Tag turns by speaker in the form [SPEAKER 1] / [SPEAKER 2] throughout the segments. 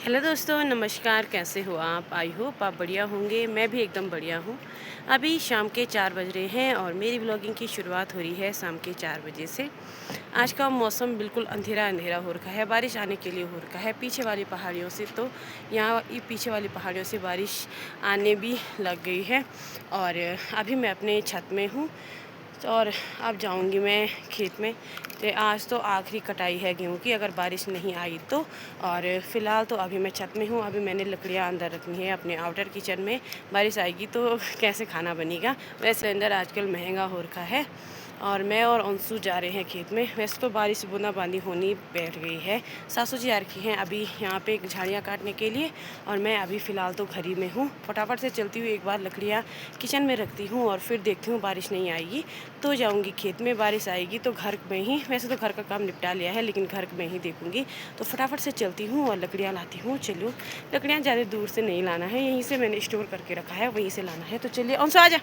[SPEAKER 1] Hello दोस्तों, नमस्कार। कैसे हो आप? आई होप आप बढ़िया होंगे। मैं भी एकदम बढ़िया हूँ। अभी शाम के 4 बज रहे हैं और मेरी ब्लॉगिंग की शुरुआत हो रही है शाम के 4 बजे से। आज का मौसम बिल्कुल अंधेरा अंधेरा हो रखा है, बारिश आने के लिए हो रखा है पीछे वाली पहाड़ियों से। तो यहाँ ये पीछे वाली पहाड़ियों से बारिश आने भी लग गई है और अभी मैं अपने छत में हूँ और अब जाऊंगी मैं खेत में। तो आज तो आखिरी कटाई है गेहूँ की, अगर बारिश नहीं आई तो। और फ़िलहाल तो अभी मैं छत में हूँ। अभी मैंने लकड़ियाँ अंदर रखनी है अपने आउटर किचन में। बारिश आएगी तो कैसे खाना बनेगा। वैसे सिलेंडर आजकल महंगा हो रखा है और मैं और अंशु जा रहे हैं खेत में। वैसे तो बारिश बूंदाबांदी होनी बैठ गई है। सासू जी आ रखी हैं अभी यहाँ पे झाड़ियाँ काटने के लिए और मैं अभी फ़िलहाल तो घर ही में हूँ। फटाफट से चलती हुई एक बार लकड़ियाँ किचन में रखती हूँ और फिर देखती हूँ बारिश नहीं आएगी तो जाऊँगी खेत में। बारिश आएगी तो घर में ही, वैसे तो घर का काम निपटा लिया है लेकिन घर में ही देखूँगी। तो फटाफट से चलती हूँ और लकड़ियाँ लाती हूँ। चलो, लकड़ियाँ ज़्यादा दूर से नहीं लाना है, यहीं से मैंने स्टोर करके रखा है, वहीं से लाना है। तो चलिए अंशु आ जा।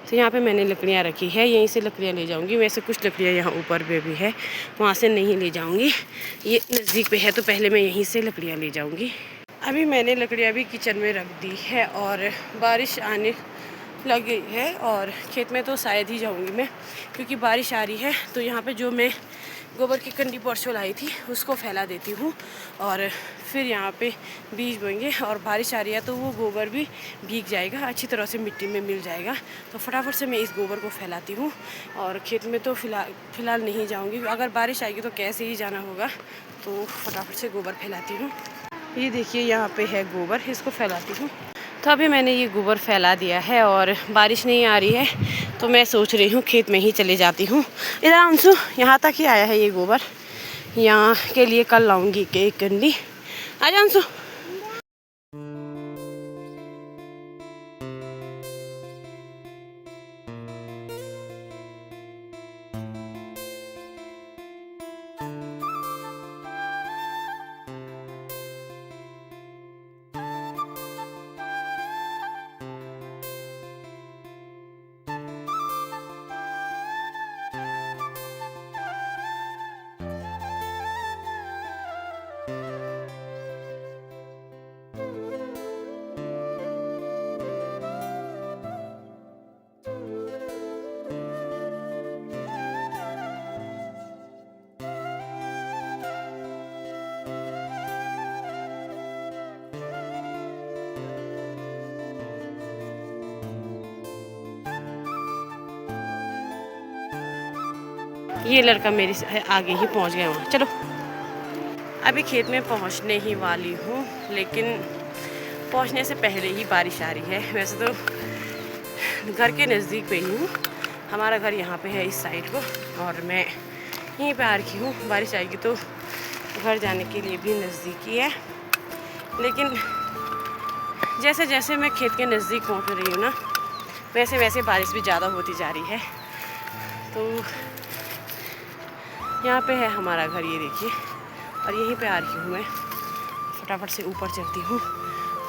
[SPEAKER 1] तो यहाँ पे मैंने लकड़ियाँ रखी है, यहीं से लकड़ियाँ ले जाऊँगी। वैसे कुछ लकड़ियाँ यहाँ ऊपर पे भी है, वहाँ से नहीं ले जाऊँगी। ये नज़दीक पे है तो पहले मैं यहीं से लकड़ियाँ ले जाऊँगी। अभी मैंने लकड़ियाँ भी किचन में रख दी है और बारिश आने लग गई है और खेत में तो शायद ही जाऊँगी मैं, क्योंकि बारिश आ रही है। तो यहाँ पे जो मैं गोबर की कंडी परसों लाई थी उसको फैला देती हूँ और फिर यहाँ पे बीज बोएंगे। और बारिश आ रही है तो वो गोबर भी भीग जाएगा, अच्छी तरह से मिट्टी में मिल जाएगा। तो फटाफट से मैं इस गोबर को फैलाती हूँ और खेत में तो फ़िलहाल नहीं जाऊँगी। अगर बारिश आएगी तो कैसे ही जाना होगा, तो फटाफट से गोबर फैलाती हूँ। ये देखिए यहाँ पे है गोबर, इसको फैलाती हूँ। तो अभी मैंने ये गोबर फैला दिया है और बारिश नहीं आ रही है तो मैं सोच रही हूँ खेत में ही चले जाती हूँ। इधर अंशु, यहाँ तक ही आया है ये गोबर, यहाँ के लिए कल लाऊंगी एक कंडी। आजा अंशु। ये लड़का मेरे से आगे ही पहुँच गया वहाँ। चलो, अभी खेत में पहुँचने ही वाली हूँ, लेकिन पहुँचने से पहले ही बारिश आ रही है। वैसे तो घर के नज़दीक पे ही हूँ, हमारा घर यहाँ पे है इस साइड को और मैं यहीं पे आ रखी हूँ। बारिश आएगी तो घर जाने के लिए भी नज़दीकी है, लेकिन जैसे जैसे मैं खेत के नज़दीक पहुँच रही हूँ ना, वैसे वैसे बारिश भी ज़्यादा होती जा रही है। तो यहाँ पे है हमारा घर, ये देखिए, और यहीं पे आ रही हूँ मैं। फटाफट से ऊपर चलती हूँ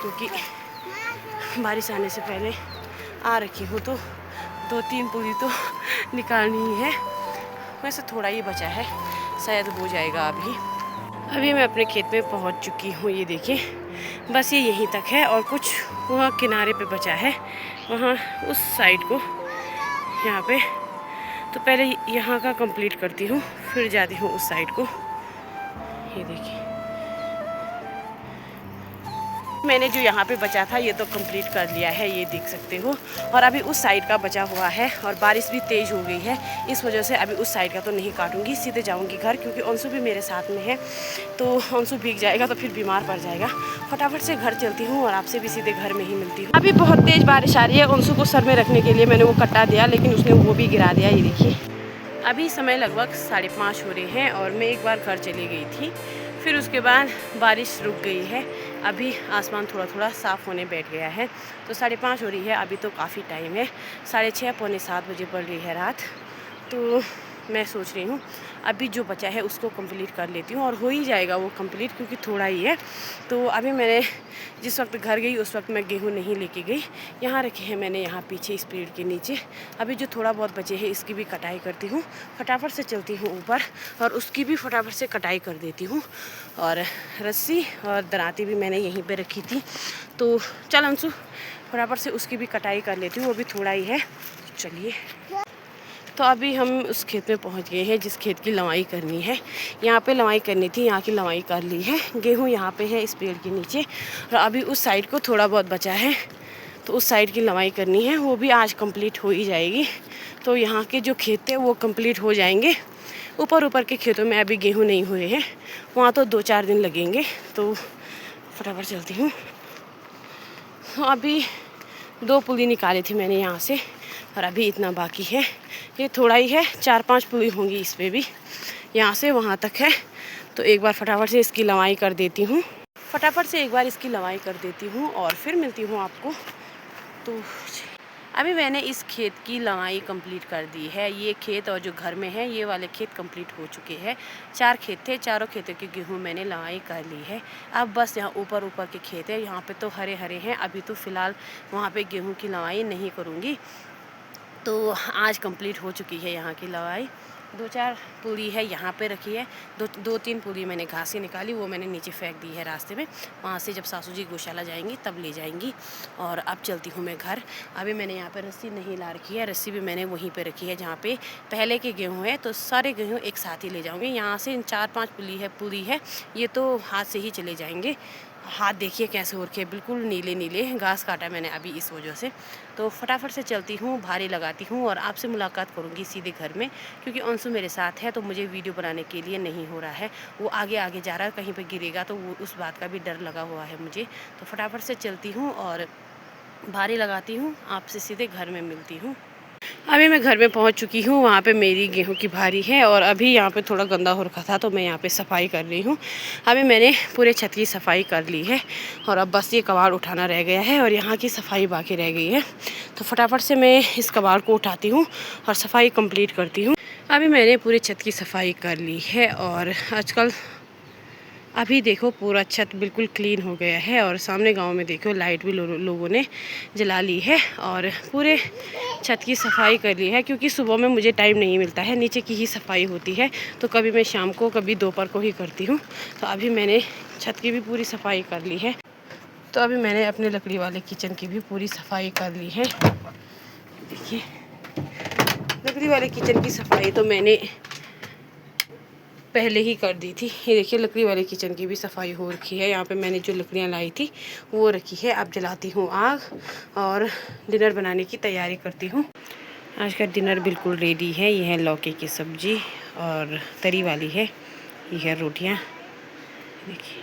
[SPEAKER 1] क्योंकि बारिश आने से पहले आ रखी हूँ तो 2-3 पूरी तो निकालनी ही है। वैसे थोड़ा ही बचा है, शायद हो जाएगा अभी मैं अपने खेत में पहुँच चुकी हूँ। ये देखिए, बस ये यहीं तक है और कुछ वहाँ किनारे पे बचा है, वहाँ उस साइड को यहाँ पे। तो पहले यहाँ का कंप्लीट करती हूँ, फिर जाती हूँ उस साइड को। ये देखिए, मैंने जो यहाँ पे बचा था ये तो कंप्लीट कर लिया है, ये देख सकते हो। और अभी उस साइड का बचा हुआ है और बारिश भी तेज़ हो गई है, इस वजह से अभी उस साइड का तो नहीं काटूंगी, सीधे जाऊंगी घर, क्योंकि अंशु भी मेरे साथ में है। तो अंशु भीग जाएगा तो फिर बीमार पड़ जाएगा। फटाफट से घर चलती हूँ और आपसे भी सीधे घर में ही मिलती हूँ। अभी बहुत तेज़ बारिश आ रही है। अंशु को सर में रखने के लिए मैंने वो कट्टा दिया, लेकिन उसने वो भी गिरा दिया। ये देखिए, अभी समय लगभग 5:30 हो रहे हैं और मैं एक बार घर चली गई थी, फिर उसके बाद बारिश रुक गई है। अभी आसमान थोड़ा थोड़ा साफ़ होने बैठ गया है। तो 5:30 हो रही है, अभी तो काफ़ी टाइम है। 6:30 पौने 7 बजे पड़ रही है रात। तो मैं सोच रही हूँ अभी जो बचा है उसको कंप्लीट कर लेती हूँ, और हो ही जाएगा वो कंप्लीट क्योंकि थोड़ा ही है। तो अभी मैंने जिस वक्त घर गई उस वक्त मैं गेहूँ नहीं लेके गई, यहाँ रखे हैं मैंने यहाँ पीछे इस पेड़ के नीचे। अभी जो थोड़ा बहुत बचे हैं इसकी भी कटाई करती हूँ, फटाफट से चलती हूँ ऊपर और उसकी भी फटाफट से कटाई कर देती हूँ। और रस्सी और दराती भी मैंने यहीं पे रखी थी, तो चल अंशु फटाफट से उसकी भी कटाई कर लेती हूँ, वो भी थोड़ा ही है। चलिए, तो अभी हम उस खेत में पहुंच गए हैं जिस खेत की लवाई करनी है। यहाँ पे लवाई करनी थी, यहाँ की लवाई कर ली है। गेहूँ यहाँ पे है इस पेड़ के नीचे, और अभी उस साइड को थोड़ा बहुत बचा है, तो उस साइड की लवाई करनी है, वो भी आज कंप्लीट हो ही जाएगी। तो यहाँ के जो खेत है वो कंप्लीट हो जाएंगे। ऊपर ऊपर के खेतों में अभी गेहूँ नहीं हुए हैं, वहाँ तो 2-4 दिन लगेंगे। तो फटाफट चलती हूँ। अभी 2 पुली निकाली थी मैंने यहाँ से, और अभी इतना बाकी है। ये थोड़ा ही है, 4-5 पुली होंगी इस पर भी, यहाँ से वहाँ तक है। तो एक बार फटाफट से इसकी लवाई कर देती हूँ, और फिर मिलती हूँ आपको। तो अभी मैंने इस खेत की लवाई कंप्लीट कर दी है। ये खेत और जो घर में है ये वाले खेत कंप्लीट हो चुके हैं। 4 खेत थे, चारों खेतों के गेहूँ मैंने लवाई कर ली है। अब बस यहाँ ऊपर ऊपर के खेत है, यहाँ पे तो हरे हरे हैं। अभी तो फ़िलहाल वहाँ पे गेहूँ की लवाई नहीं करूँगी। तो आज कंप्लीट हो चुकी है यहाँ की लवाई। 2-4 पूरी है यहाँ पे रखी है, 2-3 पूरी मैंने घास से निकाली, वो मैंने नीचे फेंक दी है रास्ते में। वहाँ से जब सासू जी गौशाला जाएंगी तब ले जाएंगी। और अब चलती हूँ मैं घर। अभी मैंने यहाँ पे रस्सी नहीं ला रखी है, रस्सी भी मैंने वहीं पे रखी है जहाँ पे पहले के गेहूँ है। तो सारे गेहूँ एक साथ ही ले जाऊँगी। यहाँ से 4-5 पूरी है, ये तो हाथ से ही चले जाएंगे। हाथ देखिए कैसे हो रखे, बिल्कुल नीले नीले, घास काटा मैंने अभी इस वजह से। तो फटाफट से चलती हूँ, भारी लगाती हूँ, और आपसे मुलाकात करूँगी सीधे घर में, क्योंकि अंशु मेरे साथ है तो मुझे वीडियो बनाने के लिए नहीं हो रहा है। वो आगे आगे जा रहा है, कहीं पे गिरेगा तो वो उस बात का भी डर लगा हुआ है मुझे। तो फटाफट से चलती हूँ और भारी लगाती हूँ, आपसे सीधे घर में मिलती हूँ। अभी मैं घर में पहुंच चुकी हूँ। वहाँ पे मेरी गेहूं की भारी है, और अभी यहाँ पे थोड़ा गंदा हो रखा था तो मैं यहाँ पे सफाई कर रही हूँ। अभी मैंने पूरे छत की सफाई कर ली है, और अब बस ये कबाड़ उठाना रह गया है, और यहाँ की सफाई बाकी रह गई है। तो फटाफट से मैं इस कबाड़ को उठाती हूँ और सफाई कंप्लीट करती हूँ। अभी मैंने पूरे छत की सफाई कर ली है, और आजकल अभी देखो पूरा छत बिल्कुल क्लीन हो गया है। और सामने गांव में देखो लाइट भी लोगों ने जला ली है, और पूरे छत की सफाई कर ली है, क्योंकि सुबह में मुझे टाइम नहीं मिलता है, नीचे की ही सफाई होती है। तो कभी मैं शाम को कभी दोपहर को ही करती हूँ। तो अभी मैंने छत की भी पूरी सफाई कर ली है। तो अभी मैंने अपने लकड़ी वाले किचन की भी पूरी सफाई कर ली है। देखिए लकड़ी वाले किचन की सफाई तो मैंने पहले ही कर दी थी। ये देखिए लकड़ी वाले किचन की भी सफाई हो रखी है। यहाँ पे मैंने जो लकड़ियाँ लाई थी वो रखी है। अब जलाती हूँ आग और डिनर बनाने की तैयारी करती हूँ। आज का डिनर बिल्कुल रेडी है। ये है लौकी की सब्जी और तरी वाली है, ये है रोटियाँ। देखिए